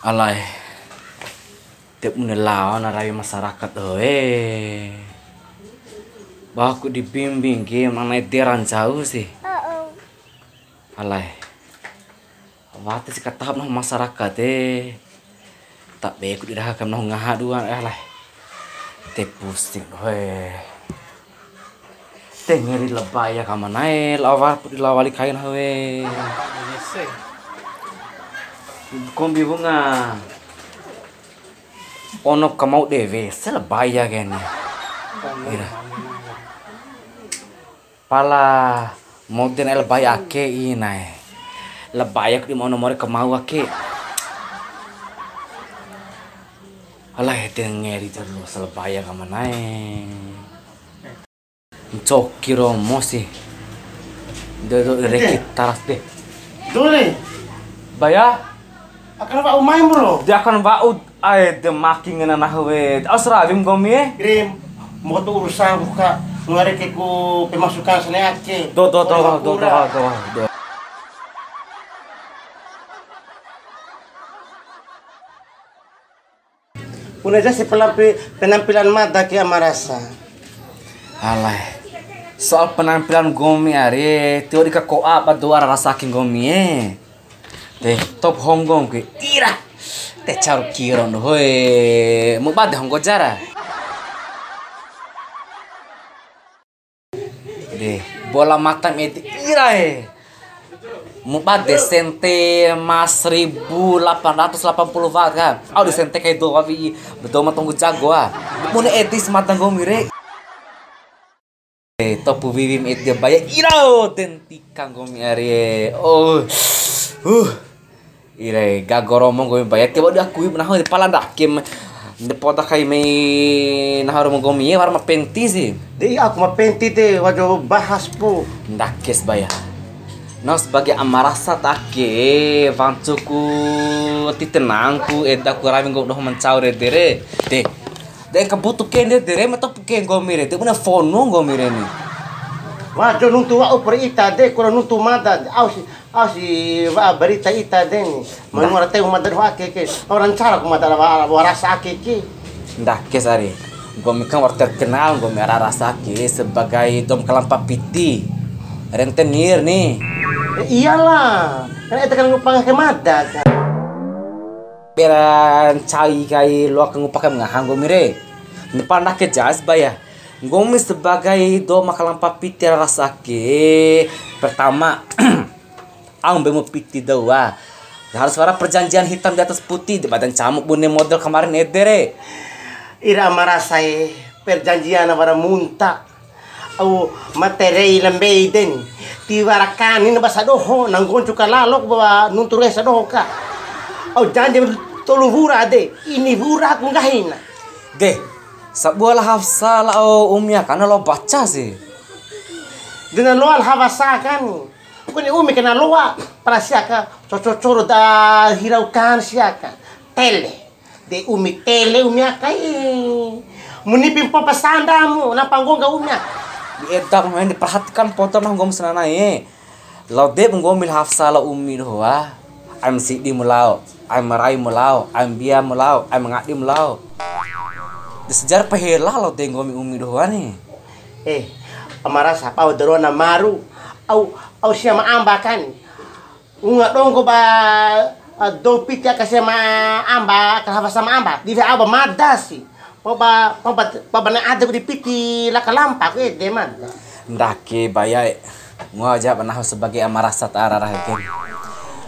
Alay, tiap menelawan narai masyarakat bah aku dibimbing game mana deran jauh sih. Alay, wati si katahap noh masyarakat tak beku dirahakam noh ngahaduan alay. Te pusing te ngeri lebay ya kamanai lawar put dilawali kain kombi bunga ono kamau dewe selebay ya kayaknya. Pala modern lebay ake inai lebay aku di mau nomor kemau ake. Alay dengeri terus selebay kamanai. Coki romo sih. Do rekit taras deh. Dole. Baya? Akan ba umay bro? Dia akan baud ay de making na nahwe. Asra bim gomi Grim, mo to urusan buka ngareke ko pemasukan sa neake. Do. Puna aja si penampilan mata ki amarasa. Alay. Soal penampilan gomi are, teori ka ko apa do ara rasakin gomi Teh top Hongkong ke ira. Teh caru kiron hoy. Mo bad Hongkong jara. Deh, bola mata meti ira Mo bad sente mas 1880 watt kan. Au de sente kay do wabi betul matunggu jago Mo ne etis mata gomi re. Topu bibim dia bayar irau tentikang gomi are. Ire gagoromong gomi bayar tiba dia kui menah di palanda kim depota kai me nahar mo gomi war ma penti sih. Di aku ma penti te wajo bahas po. Ndakes bayar. Nah sebagai amarasa take vancuku titenangku eta kurang nggo doh mencaure dere. Dan kebutuh kende dere meto puken gomire te una fono gomire ni. Wajo nuntu wa opor ita de kura nuntu mada si wa berita ita de ni. Manora te uma derwa ke orang cara ku mada warasa ke. Ndah kesari. Gomi kan war terkenal gomi ara rasa ke sebagai dom kelampa piti. Rentenir nih. Iyalah. Kan eta kan ngupang ke mada kan. Beran cai kai lo akan ngupakan ngahang gomire. Depan nak ke jas baya. Gomi sebagai do makalang papiti rasake. Pertama, ang bemo piti doa. Harus suara perjanjian hitam di atas putih di badan camuk bune model kemarin edere. Ira marasai perjanjian para munta. Au materi lembe den. Tiwarakan ini basa doho nanggon cuka lalok bawa nunture sa doho ka. Au janji tolu hura de. Ini hura aku ngahina. Deh, sebuah hafsa lao umya karena lo baca sih. Dengan lo hafsa kan. Kuni umi kena loa para siaka cocoro da hiraukan siaka. Tele. De umi tele umi akai. Munipin po pasandamu na panggung ga umi. Di edap main diperhatikan foto nang gom senana Lo de ngomil hafsa la umi doa. I'm sidi mulau, I'm marai mulau, I'm bia mulau, I'm ngadi mulau. Di sejarah pehela lo de ngomi umi doa nih. Amarasa pau derona maru. Au siya maambakan. Unga dongko ba do pitya kasi maamba kahaba sa maamba. Di ba aba madasi. Pa na ada di piti lakalampa ko de mada. Ndake bayai. Ngajak benah sebagai amarasa tararah gen.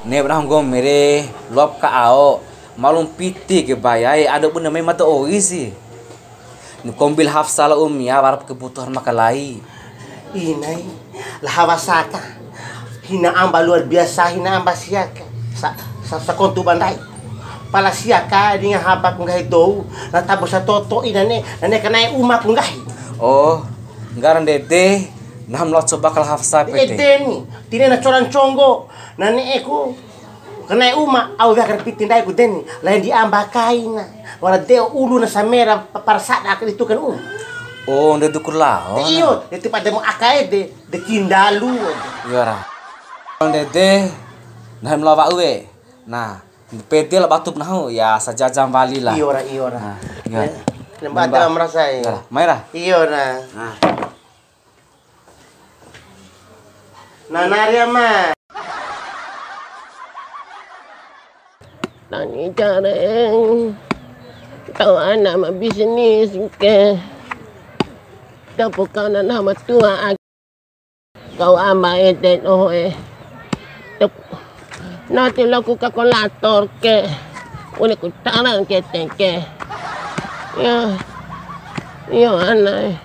Ne benah ngom mere lop ka ao. Malum piti ke bayai ada pun namanya mata oi sih. Kombil hafsala ya warap kebutuhan makalai. Inai lahawasaka. Hina amba luar biasa hina amba siaka. Sa kontu bandai. Pala siaka di nga haba kung gahi do. Natabo sa toto inane kanay uma kung gahi. Oh, ngaran dede. Naham lo coba kal hafsa pete. Edeni, tine na coran congo. Nane eko kanay uma au vakar pitindai ku deni. Lain di amba kaina. Wala deo ulu na sa mera para sada ka itu kan Oh, nde dukur lao. Iyo, itu pada mo akae de kindalu. Yara. Nde de naham lawa uwe. Nah, Pete lah batu nahu ya sajajam bali lah. Iya ora. Nah, iya. Lembah dalam merasa ya. Maira. Iya ora. Nanari ama. Tani careng kau anak mah bisnis ke kau kau nama tua kau ama edet nanti laku kalkulator ke boleh ku tarang ke tengke ya anak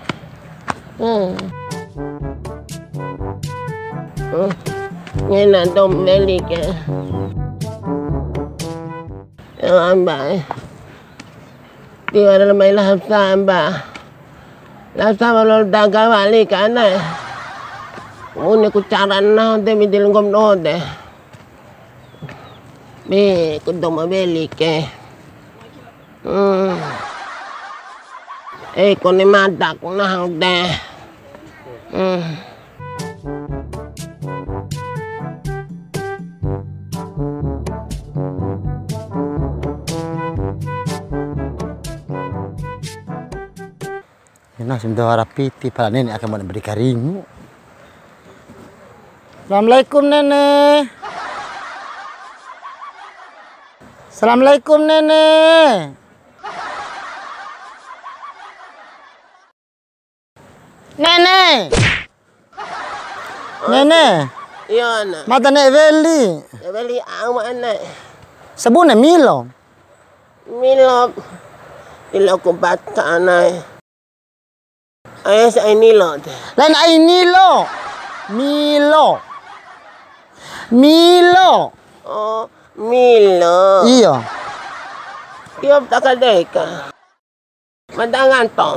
ngena dom beli ke amba dia ada mai lah samba lo daga balik kana une ku caran na de mi dilengom no de be ku dom beli ke kone madak na de Nah, sebentar rapiti para nenek akan memberi karingu. Assalamualaikum nenek. Assalamualaikum nenek. Nenek. Nenek. iya anak Mata nek veli. beli awa anak Sabune Milo. Milo ku baca anak ayah saya nilo deh. Lain ai Nilo. Milo. Oh, Milo. Iya. Iya tak ada ka. Madangan to.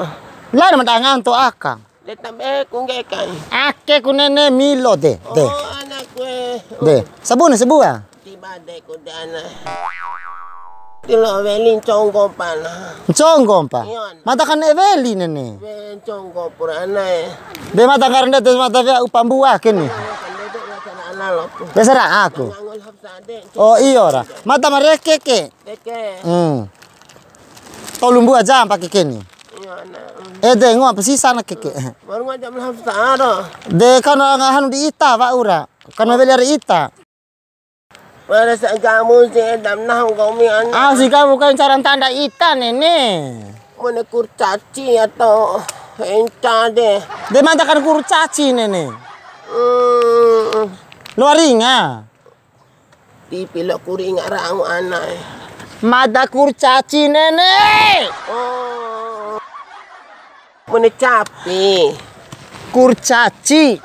Lain madangan to akang. Detabe kunggekan. Ake ku nenek Milo deh. Oh, anak gue. Deh. Sabune sebuah. Tiba deh ku dana. Tilo velin conggo pana. Conggo pa. Iyon. Mata kan eveli nene. Velin conggo purana. Be mata karena des mata via upambua kene. Kandede macam anak lo. Besara aku. Ngangol hapsade. Oh iya ora. Mata mereke ke. Deke. Tolong buat jam pakai kene. Iya anak. De ngo apa sih sana keke. Baru ngajam hapsado. De kan ngahanu di ita pak ura. Kan mebeli ari ita. Pada saat kamu sih dam nah kau mi anak. Ah si kamu kan cara tanda ita nene. Mana kurcaci atau enca deh. De mata kan kurcaci nene. Luaringa. Di pilok kuring arang anak. Mata kurcaci nene. Oh. Mana capi. Kurcaci.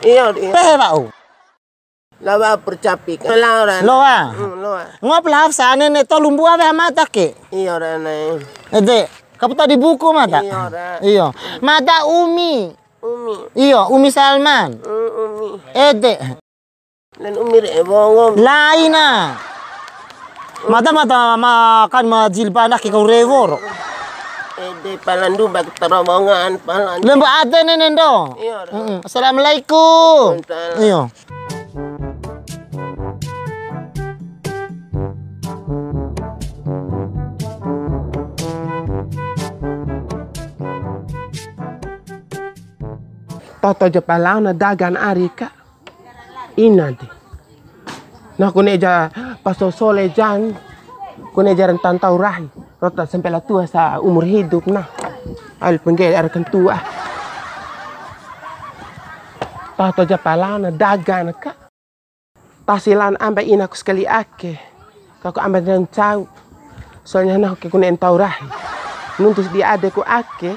Iya dia. Pehe pak. Lawa percapi kan. Lawan. Loa. Loa. Ngop lah sana nene tolong buat mata ke. Iya orang. Ede, kamu tadi buku mata? Iya ora. Iya. Mata Umi. Umi. Iya, Umi Salman. Umi. Ede. Dan Umi rewong. Lain ah. Mata makan jilbana ke kau rewor. Ede palandu bag terowongan palandu. Lembu ada nenen do. Iya ora. Assalamualaikum. Waalaikumsalam. Iya. Toto je palau na dagan arika. Ina de. Na kuneja paso sole jang. Kuneja rentan tau rahi. Rota sampai la tua sa umur hidup na. Al penggel arkan tua. Toto je palau na dagan ka. Tasilan amba ina ku sekali ake. Kako amba dan cau. Soalnya na ke kunen tau rahi. Nuntus dia ade ku ake.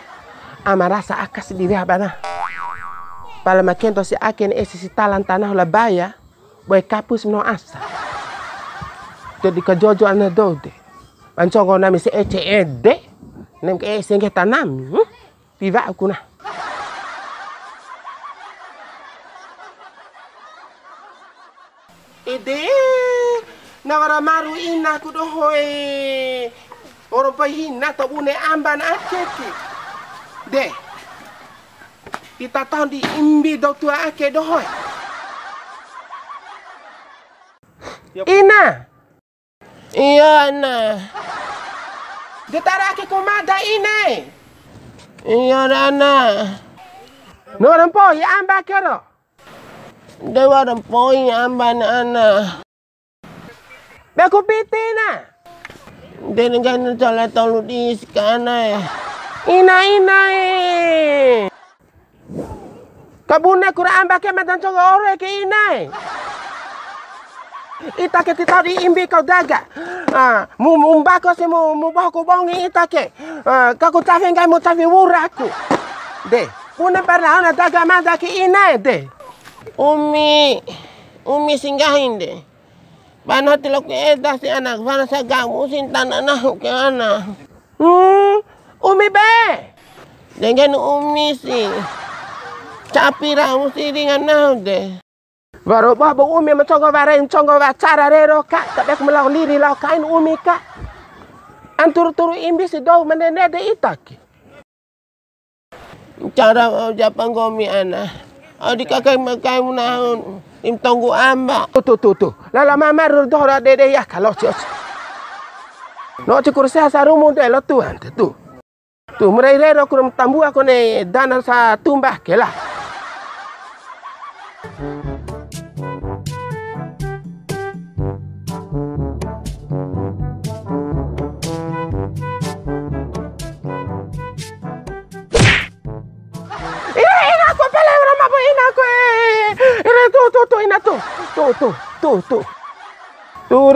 Ama rasa akas diri abana. Pala makento si aken si talan tanah la baya, boy kapus no asa. Jadi ka jojo ana dode. Pancongo nami si ede, nem ke senge tanam. Piva aku na. Ede, nawara maru ina ku do hoy. Oro pa hina to une amban akeki. De. Kita tahu di imbi do tua ake dohoi. Ina. Iya na. Ditaraki kumada ina. Iya na. Noran po ya amba kero. Dewa ran po ya amba na ana. Beku piti na. Dengan salah tolu di sekana. Ina. Kabune kura amba ke madan cogo ore ke ina. Ita ke tita di imbi kau daga. Mumbako se mubaho ko bongi ita ke. Kako tafe ngai mo tafe wuraku. De, una parla ona daga manda ke ina de. Umi singgahin de. Bana tilok eda si anak bana sa gamu sin tanana ke anak. Umi be. Dengan umi si. Capira mesti dengan nau de. Baru babu umi mencoba bareng congo cara rero kak tak bek melau liri lau kain umi kak antur imbi si do menene de itaki cara japan gomi ana adik kakak makai munahun im tunggu amba tuh lala mama dora dede ya kalau cios no cikur saya sarumu de lo tu ante tuh merai rero kurum tambu aku ne dana sa tumbah kelah.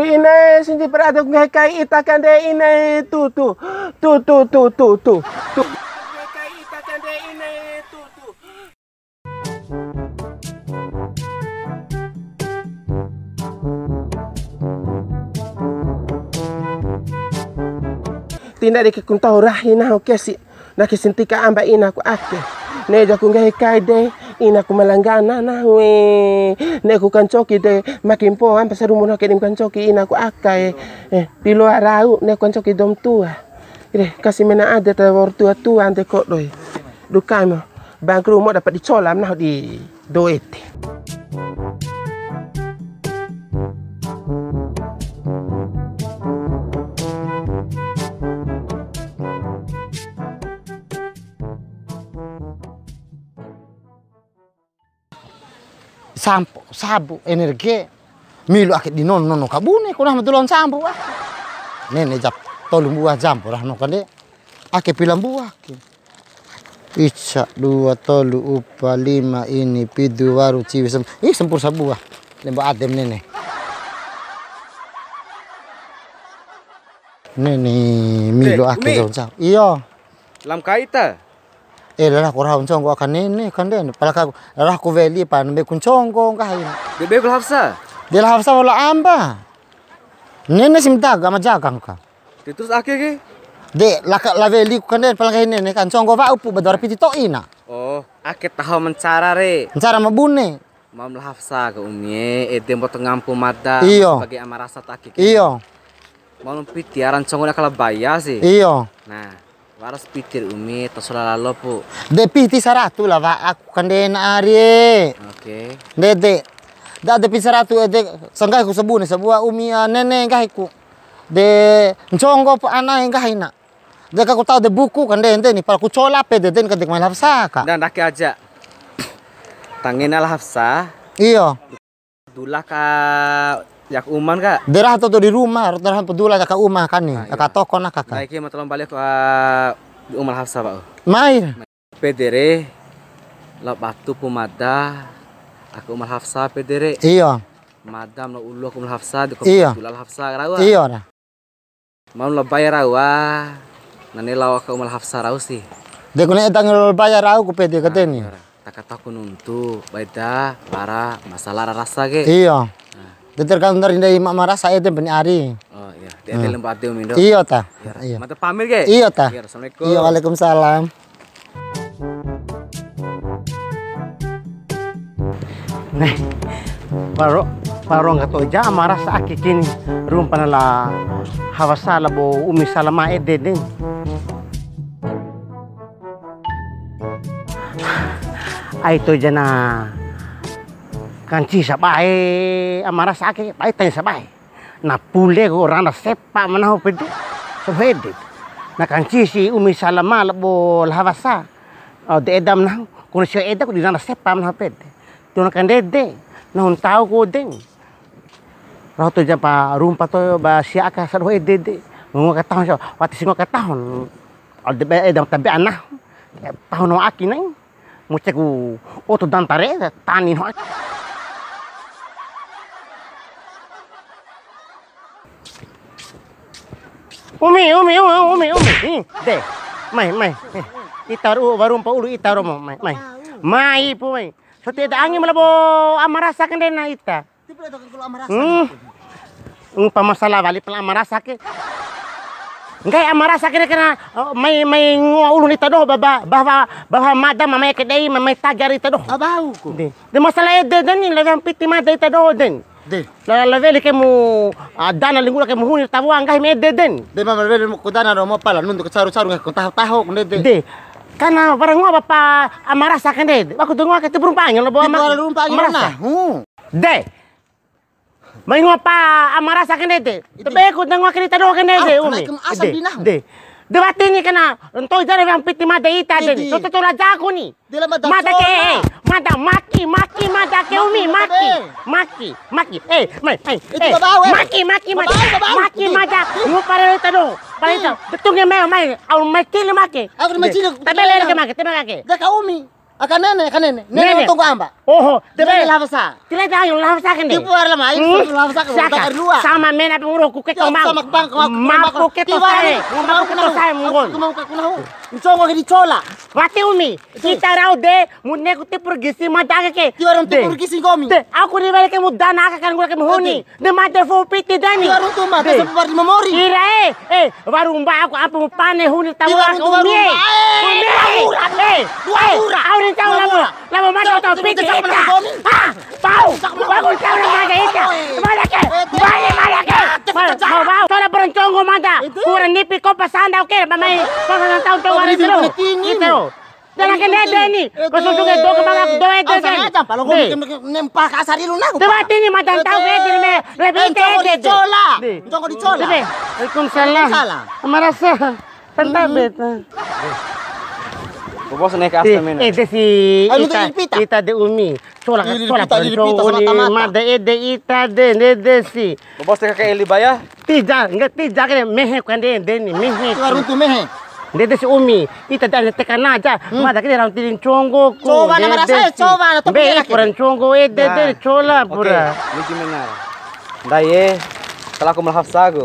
Ine sindi berada ngai itakan de ine tu. Ngai itakan de ine tu. Tindak de kuntau rahina okesi nak sintika amba ina ku ake. Neja ku ngai kai de ina ku malanggana na we ne ku kancoki de makin po am pasaru mono ke dim kancoki ina ku akai di luar rau ne kancoki dom tua ire kasih mena ada ta wor tua ante kok doi dukai mo bangkru mo dapat dicolam nah di doete. Sampo, sabu, energi, milu akit di nono kabune, kuna matulon sampo Nene jap tolong buah jampo lah no kande, ake pilang buah ke. Ica 2 tolu upa 5 ini pidu waru ciwi sempur sabuah, lembak adem nene. Nene milu ake daun sampo. Iya. Lam kaita. Lah ko raun chongo akan nene kan den palaka lah ko veli pan be kun chongo kahin De be hafsa. De la hafsa wala amba nene simta ga majagang ka Terus ake ke? De la veli kan den palaka nene kan chongo va upu badar piti to ina. Oh, ake tahu mencara re. Mencara mabune. Mam hafsa ke umie edem potong ngampu mata bagi amarasa take. Iyo. Mau piti aran chongo nakala baya sih. Iyo. Nah, waras pitir umi tosola lopo. De piti saratu lah va aku kanden ari. Oke. De piti saratu de sangkai ku sebune sebuah umi nene ngai ku. De ncongo po ana ngai na. De ka ku tahu de buku kanden ni pal ku cola pe de den kadek main hafsa ka. Dan dak aja. Tangin al hafsa. Iyo. Dula ka yak uman ka. Derah to di rumah, derah pedula ka umah kan ni. Ka toko nak ka. Baik mau tolong balik ke umar hafsa Pak. Mair. Pedere lo batu pumada aku umar hafsa pedere. Iya. Madam lo ulu aku umar hafsa di Iya. Dula hafsa rawa. Iya dah. Mau lo bayar rawa. Nani lawa aku umar hafsa rawa sih. De kone etang lo bayar aku pede kateni. Tak aku nuntu baida para masalah rasa ke. Iya. Tergantung dari mak marasa itu bani ari. Oh iya, dia lembut dia mindo. Iya ta. Iya. Mata pamir ke? Iya ta. Assalamualaikum. Iya, waalaikumsalam. Nih, paro nggak tahu aja marasa aki kini rumpa nala hawasala bo umisala maede din. Ay to jana Kanci sabai amarasa ake pai tanya sabai. Na pule ko rana sepa manaho pede. Sobede. Na kanci si umi salama labo lhavasa. De edam na kun si eda ko di rana sepa manaho pede. Tuna kan dede. Na hun tau ko den. Raho to japa rumpa to ba si aka sado dede. Ngo katahon so wati singo katahon. Al de edam tabe anah. Tahun no aki nang. Mo ceku oto dantare tani no. Umi. De. Mai. Itaru baru pa ulu itaru mo. Mai. Mai po mai. So tidak angin malabo amarasa kan na ita. Tidak ada kalau amarasa. Pamasalah balik pala amarasa ke. Enggak amarasa kena mai ulu ita do bahwa madam mamay kedai mamay tagar ita do. Abau ko. De masalah ede den lewang piti mada ita do den. De. La leveli ke mu dana lingura ke mu hunir tabuang ngai mede den. De mama leveli mo kudana ro mo pala nundu ke saru-saru ngai ko taho de. De. Karena barang ngua bapa amarasa kan de. Aku tunggu ke terumpanya lo bawa amarasa. De. May ngua pa amarasa kan de. Tebe ko tunggu ke ita do kan de umi. De. Debate ni kana entoy jare yang piti mada ita den. Toto raja ko ni. Mada ke. Mada maki mada ke umi maki. Mai. Maki mada. Ngo pare ita do. Pare ita. Betunge mai au maki le maki. Aku maki. Tabele ke maki, tebe ke. Da ka umi. Akan nene. Nene tunggu amba. Oho, Debe lavasa. Tila tayo lavasa kan de. Ibu arla mai, lavasa ka bakar lua. Sama mena penguro ku ke mau. Maku ke to saya munggon. Kumau ka kunahu. Ncongo ke dicola. Wati umi, kita rau de munne ku te pergisi mada ke. Ti warum te pergisi ngomi. De aku ni balik ke mudana ka kan gua ke muhuni. De mada fo piti dani. Ti warum tu mada sa par memori. Ira warum ba aku apa mu pane huni tawa ko umi. Dua. Aurin tahu lama mada to piti. Pau, bagus kau nak maga ita. Malake. Bau. Tola perencongo mada. Kurang nipi ko pasanda oke, mamai. Pasanda tahu tahu hari itu. Itu. Jangan kena ada ni. Kau sudah do ke maga do itu kan. Kalau kau nempak asar ilu nak. Tebati ni mada tahu ke ni me. Lebih dicola. Ncongo dicola. Waalaikumsalam. Marasa. Pentabet. Bos naik ke atas mana? Ede si ita de umi. Sola perencongo ni mada ede ita de si. Bos naik ke Eli Baya? Tidak kan mehe kan de ni mehe. Warung tu mehe. Dede si umi, ita dari tekan aja. Mada kini orang tilin congo ku. Coba na marasa, coba na to. Be peran congo de cola pura. Oke, ini gimana? Daye, setelah aku melahap sagu.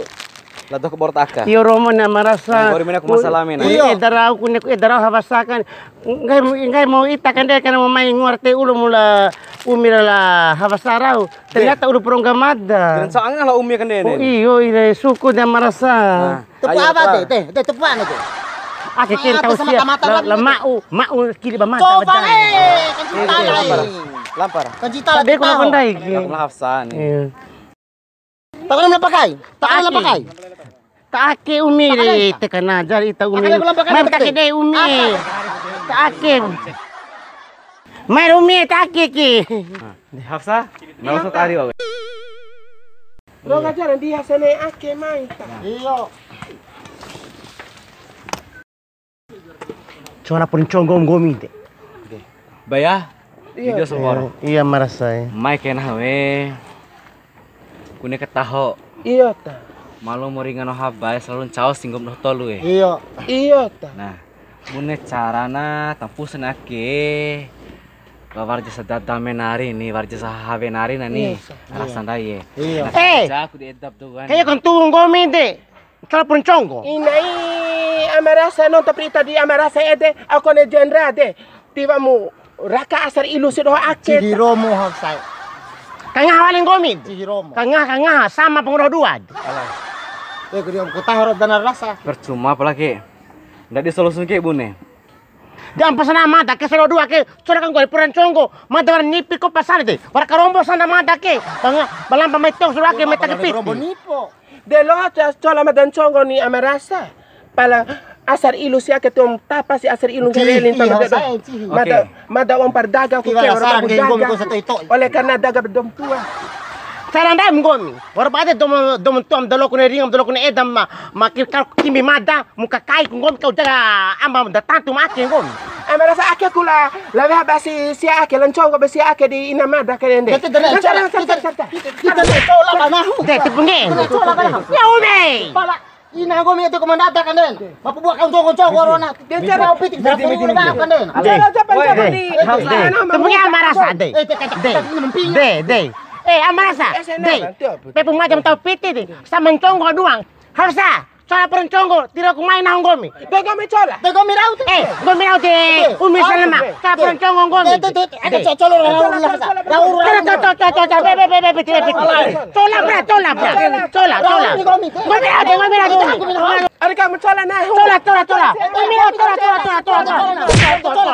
Lato ke borot aka. Iyo romo na marasa. Baru mina aku masalamin. Edarau kunek edarau habasakan. Ngai mau ita kan dia kana mau main ngorte ulu mula umira la habasarau. Ternyata ulu perongga mada. Dan soalnya lah umi kan dia. Iyo ile suku dan marasa. Tepu apa teh? Tepu apa tu? Ake kira tahu sia. La mau kiri ba mata. Coba Lampar. Kan cita Be ko pandai. Aku melahap sa ni. Tak nak pakai. Tak ake umi de tekan aja ita umi. Mai tak de umi. Tak ake. Mai umi tak ake ki. Hafsa, mau usah tari bawa. Lo ngajaran dia sana ake mai. Iyo. Cuma pun congom gomi de. Baya, video sebor. Iya marasa. Mai kena we. Kune ketaho. Iya ta. Malu moringan no habay selalu caos singgom no tolu Iya ta. Nah, mune carana tampusan ake. Bawarja sadada menari ni, warja sahabe nari nani. Alasan daye. Iya. Aku diedap tuh kan. Kayak kan tunggu gomi de. Cuma pun congo. Inai amarasa non taprita di amarasa ede aku ne jenra de. Tiba mu raka asar ilusi doa ake. Di romo hafsai. Kangah waling gomi. Di romo. Kangah sama penguruh dua. Alah. Dia kota harap dana rasa. Percuma apalagi. Nggak disolusin kayak bune. Jangan pesan mata ke selo dua ke. Soalnya kan gue peran congo. Mata warna nipi kok pasar itu. Warna karombo sana mata ke. Balang pametong suruh ke meta kepit. Rombo nipo. De lo cola madan chongo ni amarasa. Pala asar ilu siya ketum tapa si asar ilu kelelin mada orang perdagang ku kewar dagang oleh karena dagang bedom tua Saranda ngomi. Warpade dom tom dalo kune ring dalo kune edam makil kal kimi mada muka kai ngomi kau jaga amba da tantu mati ngomi. Amara sa ake kula la basi si ake lancong basi ake di ina mada kende. Kita tola kana. Te pengen. Ya ume. Pala ina ngomi itu komandata kanen. Mapubuak kau jong corona. Dia mau pitik kanen. Pengen amara sa de. De. Amarasa, pepung macam tau piti di, sama menconggo doang. Harusnya, soal perenconggo, tidak aku main nang gomi. Gomi cola. Gomi raut. Gomi raut umi selama. Soal perenconggo gomi. Ada colo Cola. Gomi raut. Ada kamu cola nah. Cola.